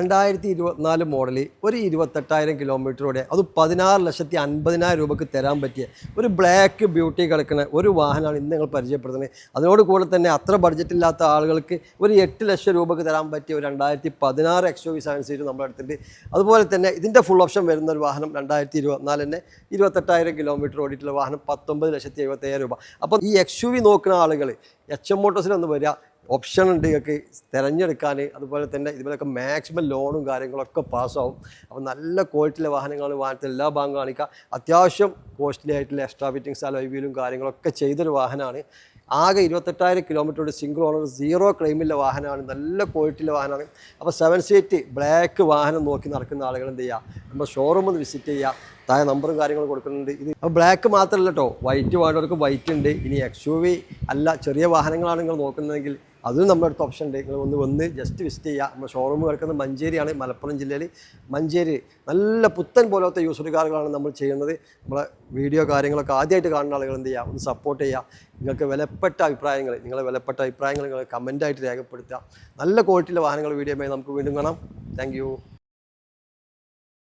2024 model ഒരു 28,000 കിലോമീറ്ററോടെ അത് 16,50,000 രൂപയ്ക്ക് തരാൻ പറ്റിയ ഒരു ബ്ലാക്ക് ബ്യൂട്ടി കിടക്കുന്ന ഒരു വാഹനമാണ് ഇന്ന് ഞങ്ങൾ പരിചയപ്പെടുത്തുന്നത്. അതിനോട് കൂടെ തന്നെ അത്ര ബഡ്ജറ്റ് ഇല്ലാത്ത ആളുകൾക്ക് ഒരു 8 ലക്ഷം രൂപയ്ക്ക് തരാൻ പറ്റിയ ഒരു 2016 XUV 7 സീറ്റ് നമ്മുടെ അടുത്തുണ്ട്. അതുപോലെ തന്നെ ഇതിൻ്റെ ഫുൾ ഓപ്ഷൻ വരുന്ന ഒരു വാഹനം 2024 തന്നെ 28,000 കിലോമീറ്റർ ഓടിയിട്ടുള്ള വാഹനം 19,75,000 രൂപ. അപ്പം ഈ XUV നോക്കുന്ന ആളുകൾ HM മോട്ടോഴ്സിലൊന്ന് വരിക, ഓപ്ഷൻ ഉണ്ട് നിങ്ങൾക്ക് തിരഞ്ഞെടുക്കാൻ. അതുപോലെ തന്നെ ഇതുപോലെയൊക്കെ മാക്സിമം ലോണും കാര്യങ്ങളൊക്കെ പാസ്സാവും. അപ്പോൾ നല്ല ക്വാളിറ്റിയിലെ വാഹനങ്ങൾ വാഹനത്തിൽ എല്ലാ ഭാഗം കാണിക്കുക. അത്യാവശ്യം കോസ്റ്റ്ലി ആയിട്ടുള്ള എക്സ്ട്രാ ഫിറ്റിങ്സ് അലോയ്വീലും കാര്യങ്ങളൊക്കെ ചെയ്തൊരു വാഹനമാണ്. ആകെ 28,000 കിലോമീറ്റർ സിംഗിൾ ഓണർ 0 ക്ലെയിമിലുള്ള വാഹനമാണ്. നല്ല ക്വാളിറ്റിയിലെ വാഹനമാണ്. അപ്പോൾ 7 സീറ്റ് ബ്ലാക്ക് വാഹനം നോക്കി നടക്കുന്ന ആളുകൾ എന്ത് ചെയ്യുക, നമ്മൾ ഷോറൂം ഒന്ന് വിസിറ്റ് ചെയ്യുക. താഴെ നമ്പറും കാര്യങ്ങളും കൊടുക്കുന്നുണ്ട്. ഇത് അപ്പോൾ ബ്ലാക്ക് മാത്രമല്ല കേട്ടോ, വൈറ്റ് വേണ്ടവർക്ക് വൈറ്റ് ഉണ്ട്. ഇനി XUV അല്ല ചെറിയ വാഹനങ്ങളാണ് നിങ്ങൾ നോക്കുന്നതെങ്കിൽ അതും നമ്മുടെ അടുത്ത് ഓപ്ഷൻ ഉണ്ട്. നിങ്ങൾ വന്ന് ജസ്റ്റ് വിസിറ്റ് ചെയ്യുക. നമ്മൾ ഷോറൂം കിടക്കുന്നത് മഞ്ചേരിയാണ്, മലപ്പുറം ജില്ലയിൽ മഞ്ചേരി. നല്ല പുത്തൻ പോലത്തെ യൂസ്ഡ് കാറുകളാണ് നമ്മൾ ചെയ്യുന്നത്. നമ്മളെ വീഡിയോ കാര്യങ്ങളൊക്കെ ആദ്യമായിട്ട് കാണുന്ന ആളുകൾ എന്ത് ചെയ്യുക, ഒന്ന് സപ്പോർട്ട് ചെയ്യുക. നിങ്ങൾക്ക് വിലപ്പെട്ട അഭിപ്രായങ്ങൾ നിങ്ങൾ കമൻറ്റായിട്ട് രേഖപ്പെടുത്തുക. നല്ല ക്വാളിറ്റിയിലെ വാഹനങ്ങൾ വീഡിയോയുമായി നമുക്ക് വീണ്ടും കാണാം. താങ്ക്